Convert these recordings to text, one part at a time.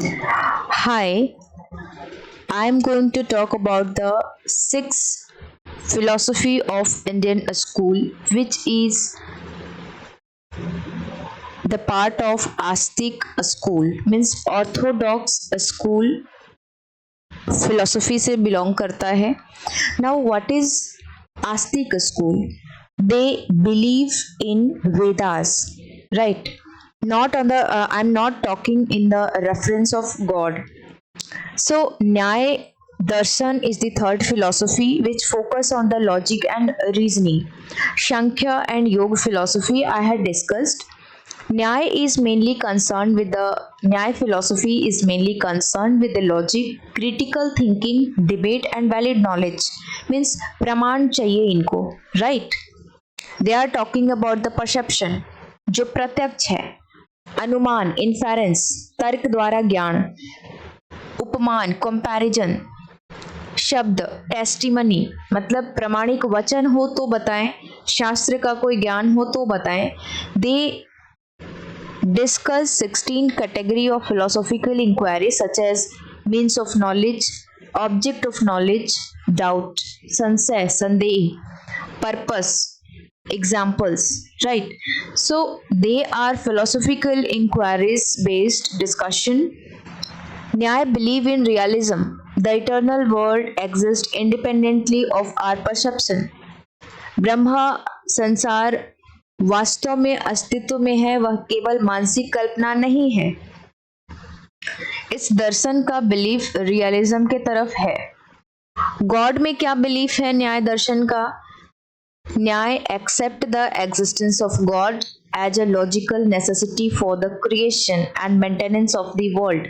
Hi, I'm going to talk about the sixth philosophy of Indian school, which is the part of Astik school, means orthodox school philosophy से belong करता है. Now, what is Astik school? They believe in Vedas, right? Not on the. I'm not talking in the reference of God. So, Nyaya Darshan is the third philosophy which focus on the logic and reasoning. Shankhya and Yoga philosophy I had discussed. Nyaya philosophy is mainly concerned with the logic, critical thinking, debate and valid knowledge. Means praman चाहिए इनको, right? They are talking about the perception, जो प्रत्यक्ष है, अनुमान, inference, तर्क द्वारा ज्ञान, उपमान, कंपैरिजन, शब्द, टेस्टिमनी मतलब प्रमाणिक वचन हो तो बताएं, शास्त्र का कोई ज्ञान हो तो बताएं. They discuss 16 category of philosophical inquiry such as means of knowledge, object of knowledge, doubt, संशय, संदेह, purpose, examples, right? So they are philosophical inquiries based discussion. Nyaya believe in realism. The eternal world exists independently of our perception. Brahma संसार वास्तव में अस्तित्व में है, वह केवल मानसिक कल्पना नहीं है. इस दर्शन का बिलीफ रियलिज्म के तरफ है. गॉड में क्या बिलीफ है न्याय दर्शन का? न्याय accept the existence of God as a logical necessity for the creation and maintenance of the world.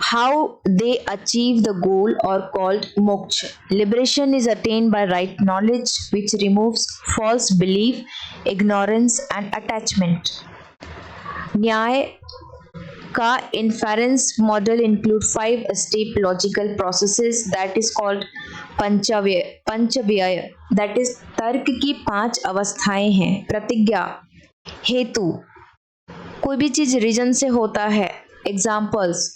How they achieve the goal or called moksha. Liberation is attained by right knowledge which removes false belief, ignorance and attachment. न्याय का inference model include 5-step logical processes that is called पंचव्यय, that is तर्क की 5 अवस्थाएं हैं. प्रतिज्ञा, हेतु, कोई भी चीज रीजन से होता है. एग्जाम्पल्स,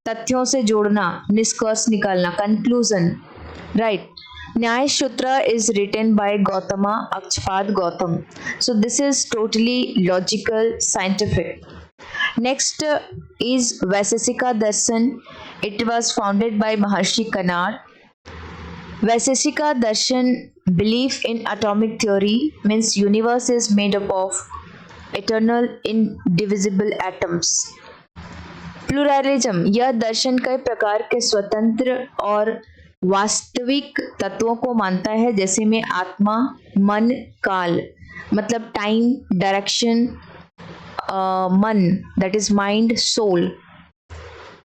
तथ्यों से जोड़ना, निष्कर्ष निकालना, कंक्लूजन, राइट. न्याय सूत्र is written by Gautama Akshpad Gautam. So this is totally logical, scientific. Next is Vaiseshika Darshan. It was founded by Maharshi Kanad. Vaiseshika Darshan belief in atomic theory means universe is made up of eternal indivisible atoms. Pluralism, यह दर्शन कई प्रकार के स्वतंत्र और वास्तविक तत्वों को मानता है, जैसे में आत्मा, मन, काल मतलब टाइम, डायरेक्शन, मन that is mind, soul.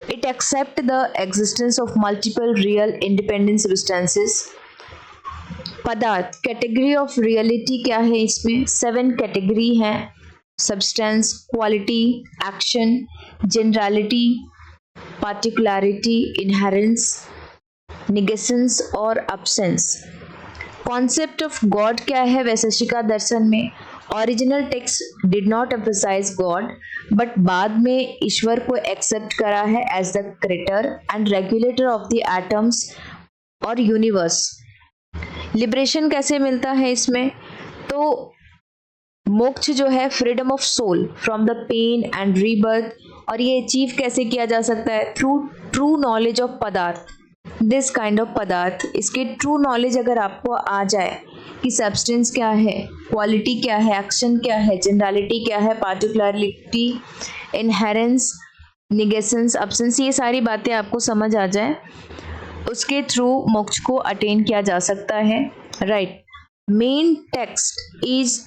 It accepts the existence of multiple real independent substances. पदार्थ, कैटेगरी ऑफ रियलिटी क्या है इसमें? 7 कैटेगरी हैं. सब्सटेंस, क्वालिटी, एक्शन, जनरलिटी, पार्टिकुलरिटी, इनहेरेंस, निगेशंस और अब्सेंस. कॉन्सेप्ट ऑफ गॉड क्या है वैशेषिका दर्शन में? Original text did not emphasize God, but बाद में ईश्वर को एक्सेप्ट करा है as the creator and regulator of the atoms और यूनिवर्स. लिबरेशन कैसे मिलता है इसमें? तो मोक्ष जो है freedom of soul from the pain and rebirth, और ये अचीव कैसे किया जा सकता है? थ्रू ट्रू नॉलेज ऑफ पदार्थ, दिस काइंड ऑफ पदार्थ. इसके ट्रू नॉलेज अगर आपको आ जाए कि सब्सटेंस क्या है, क्वालिटी क्या है, एक्शन क्या है, जनरलिटी क्या है, पार्टिकुलरिटी, इनहेरेंस, निगेशंस, अब्सेंस, ये सारी बातें आपको समझ आ जाए, उसके थ्रू मोक्ष को अटेन किया जा सकता है, right. Main text is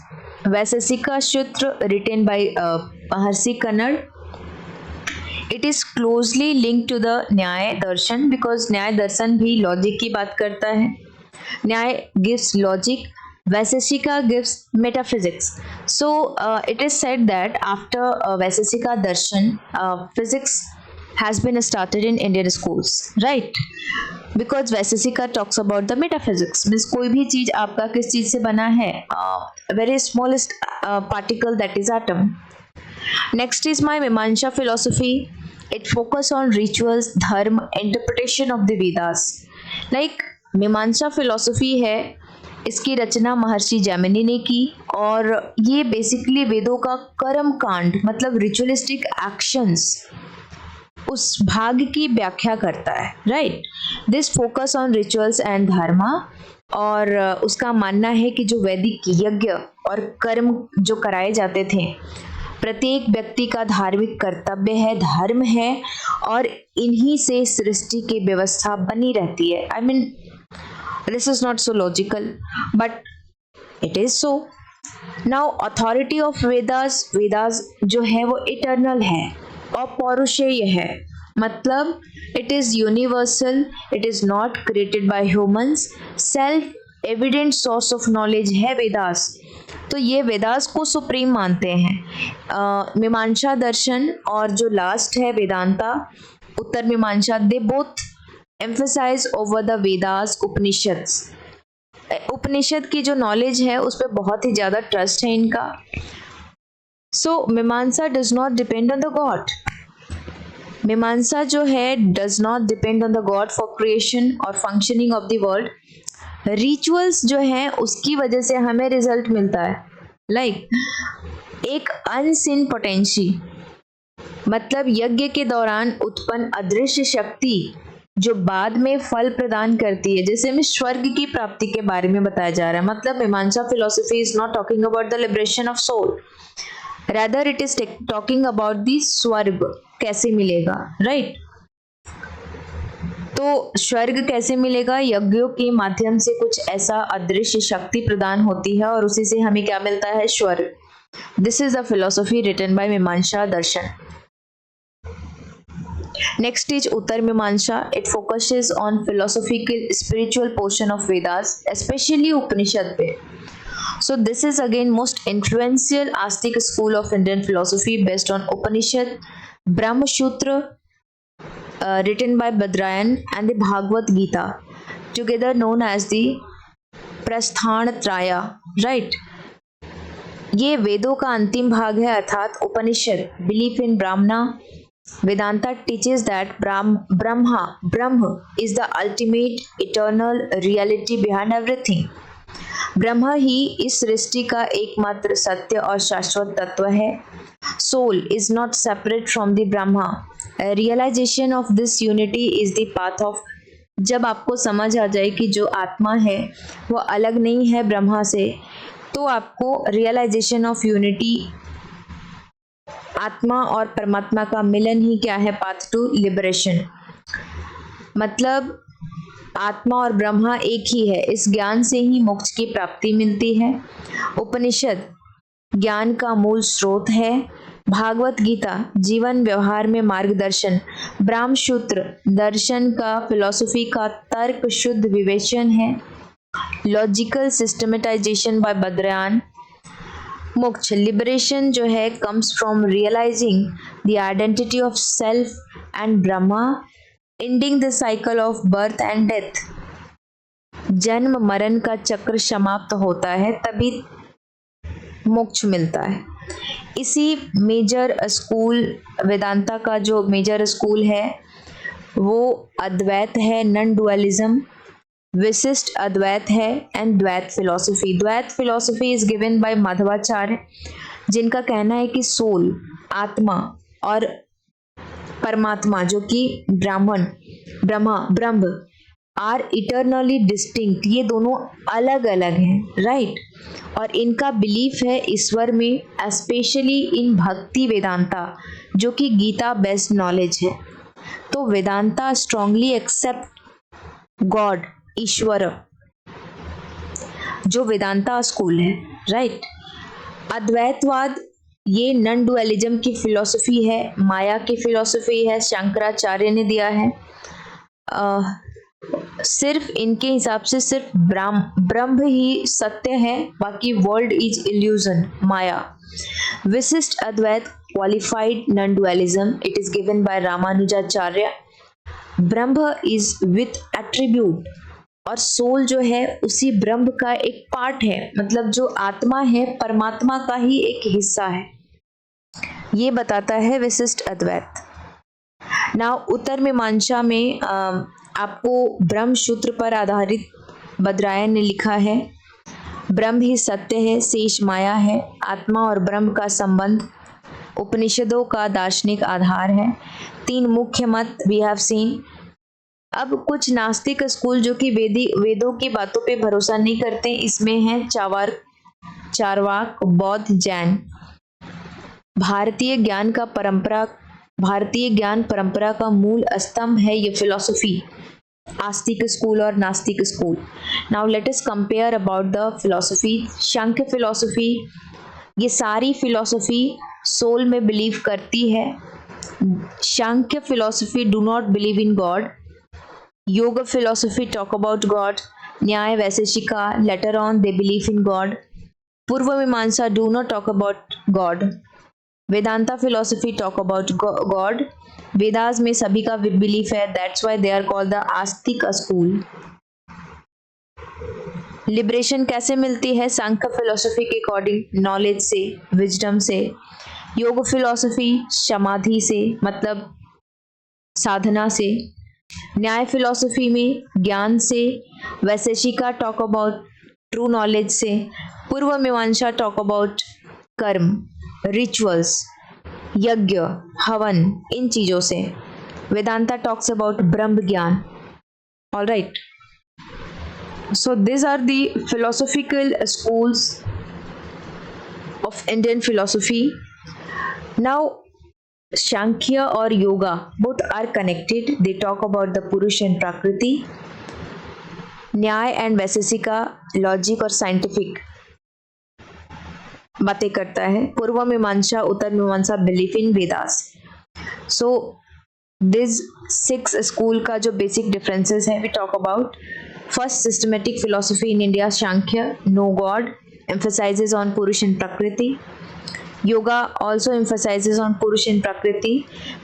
Vaisheshika सूत्र written by Maharshi Kannada. It is closely linked to the न्याय दर्शन because न्याय दर्शन भी लॉजिक की बात करता है. न्याय gives logic, Vaiseshika gives metaphysics. So it is said that after Vaiseshika darshan, physics has been started in Indian schools, right? Because Vaiseshika talks about the metaphysics, means कोई भी चीज आपका किस चीज से बना है, very smallest particle that is atom. Next is my Mimamsa philosophy. It focus on rituals, dharma, interpretation of the Vedas. Like मीमांसा फिलॉसफी है, इसकी रचना महर्षि जैमिनी ने की और ये बेसिकली वेदों का कर्म कांड मतलब रिचुअलिस्टिक एक्शंस उस भाग की व्याख्या करता है, right. This focus on rituals and dharma, और उसका मानना है कि जो वैदिक यज्ञ और कर्म जो कराए जाते थे प्रत्येक व्यक्ति का धार्मिक कर्तव्य है, धर्म है, और इन्हीं से सृष्टि की व्यवस्था बनी रहती है. I mean this is not so logical but it is so. Now authority of Vedas, Vedas जो है वो इटर्नल है, अपौरुषेय है, मतलब it is universal, it is not created by humans, self evident source of knowledge है वेदास. तो ये वेदास को सुप्रीम मानते हैं. मीमांसा दर्शन और जो लास्ट है Vedanta, Uttar Mimamsa, they both emphasize over the Vedas Upanishads. Upanishad की जो नॉलेज है उस पर बहुत ही ज़्यादा ट्रस्ट है इनका. So Mimamsa does not depend on the God. Mimamsa जो है does not depend on the God for creation और functioning of the world. Rituals जो हैं उसकी वजह से हमें रिजल्ट मिलता है. लाइक एक अनसीन पोटेंशी, मतलब यज्ञ के दौरान उत्पन्न अदृश्य शक्ति जो बाद में फल प्रदान करती है, जैसे हमें स्वर्ग की प्राप्ति के बारे में बताया जा रहा है. मतलब Mimamsa philosophy is not talking about the liberation of soul, rather it is talking about the स्वर्ग कैसे मिलेगा, राइट. तो स्वर्ग कैसे मिलेगा? यज्ञों के माध्यम से कुछ ऐसा अदृश्य शक्ति प्रदान होती है और उसी से हमें क्या मिलता है? स्वर्ग. This is the philosophy written by Mimamsa darshan. Next is Uttar Mimamsa. It focuses on philosophical spiritual portion of Vedas, specially Upanishad पे. So this is again most influential Astic school of Indian philosophy based on Upanishad, Brahma Sutra written by Badrayan and the Bhagavad Gita, together known as the Prasthanatraya, right? ये वेदों का अंतिम भाग है अर्थात उपनिषद. Belief in Brahmana. Vedanta teaches that Brahma is the ultimate eternal reality behind everything. ब्रह्म ही इस सृष्टि का एकमात्र सत्य और शाश्वत तत्व है. Soul is not separate from the Brahma. Realization of this unity is the path of. जब आपको समझ आ जाए कि जो आत्मा है वो अलग नहीं है ब्रह्मा से, तो आपको रियलाइजेशन ऑफ यूनिटी, आत्मा और परमात्मा का मिलन ही क्या है? Path to liberation. मतलब आत्मा और ब्रह्मा एक ही है. इस ज्ञान से ही मोक्ष की प्राप्ति मिलती है. उपनिषद ज्ञान का मूल स्रोत है. भागवत गीता जीवन व्यवहार में मार्गदर्शन. ब्रह्म सूत्र दर्शन का, फिलॉसफी का तर्क शुद्ध विवेचन है. Logical systematization by Badrayan. Moksha liberation जो है comes from realizing the identity of self and Brahma, ending the cycle of birth and death. जन्म मरण का चक्र समाप्त होता है तभी मोक्ष मिलता है. इसी मेजर स्कूल वेदांता का जो मेजर स्कूल है वो अद्वैत है, नॉन डुअलिज्म. विशिष्ट अद्वैत है and Dvaita philosophy. Dvaita philosophy is given by Madhvacharya, जिनका कहना है कि सोल, आत्मा और परमात्मा जो कि ब्रह्म आर इटरनली डिस्टिंक्ट. ये दोनों अलग अलग हैं, राइट. और इनका बिलीफ है ईश्वर में, स्पेशली इन भक्ति वेदांता जो कि गीता बेस्ड नॉलेज है. तो वेदांता स्ट्रांगली एक्सेप्ट गॉड, ईश्वर, जो वेदांता स्कूल है, राइट. अद्वैतवाद ये नॉन डुअलिज्म की फिलॉसफी है, माया की फिलॉसफी है, शंकराचार्य ने दिया है. सिर्फ इनके हिसाब से सिर्फ ब्रह्म ही सत्य है, बाकी world is illusion, maya. Vishishta Advaita qualified non dualism. It is given by Ramanujacharya. Brahman is with attribute और सोल जो है उसी ब्रह्म का एक पार्ट है, मतलब जो आत्मा है परमात्मा का ही एक हिस्सा है. ये बताता है विशिष्ट अद्वैत। ना उत्तर मीमांसा में आपको ब्रह्म सूत्र पर आधारित बद्रायन ने लिखा है, ब्रह्म ही सत्य है, शेष माया है, आत्मा और ब्रह्म का संबंध उपनिषदों का दार्शनिक आधार है। 3 मुख्य मत वी हैव सीन। अब कुछ नास्तिक स्कूल जो कि वेदों की बातों पे भरोसा नहीं करते, इसमें है चारवाक, बौद्ध, जैन। भारतीय ज्ञान परंपरा का मूल स्तंभ है ये फिलॉसफी, आस्तिक स्कूल और nastik school. Now let us compare about the philosophy. Sankhya philosophy, ये सारी फिलॉसफी सोल में बिलीव करती है। Sankhya philosophy do not believe in God. Yoga philosophy talk about God. Nyaya Vaisheshika later on they believe in God. Purva Mimamsa do not talk about God. Vedanta philosophy talk about God. Vedas में सभी का belief है, that's why they are called the astik school. Liberation कैसे मिलती है? Sankhya philosophy के according knowledge से, wisdom से। योग फिलॉसफी समाधि से, मतलब साधना से। न्याय फिलॉसफी में ज्ञान से। Vaisheshika talk about true knowledge से। पूर्व मीमांसा टॉक अबाउट कर्म, रिचुअल्स, यज्ञ, हवन, इन चीजों से। वेदांता टॉक्स अबाउट ब्रह्म ज्ञान। All right, so these are the philosophical schools of Indian philosophy. Now Sankhya और Yoga both are connected. They talk about the Purush and Prakriti. Nyaya and Vaisheshika logic और scientific बातें करता है। Purva Mimamsa, Uttara Mimamsa belief in Vedas. So this 6 school का जो basic differences है we talk about. First, systematic philosophy in India Sankhya, no God, emphasizes on Purush and Prakriti. Yoga also emphasizes on Purush and Prakriti,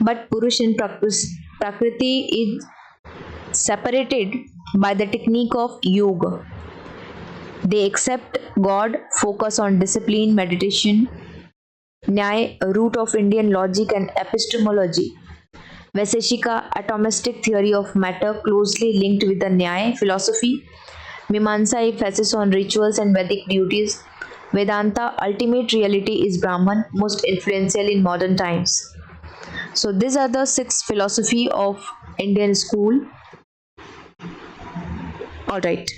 but Purush and Prakriti is separated by the technique of yoga. They accept God, focus on discipline, meditation. Nyay, root of Indian logic and epistemology. Vaisheshika, atomistic theory of matter closely linked with the Nyaya philosophy. Mimamsa emphasis on rituals and Vedic duties. Vedanta, ultimate reality is Brahman, most influential in modern times. So these are the 6 philosophy of Indian school. All right.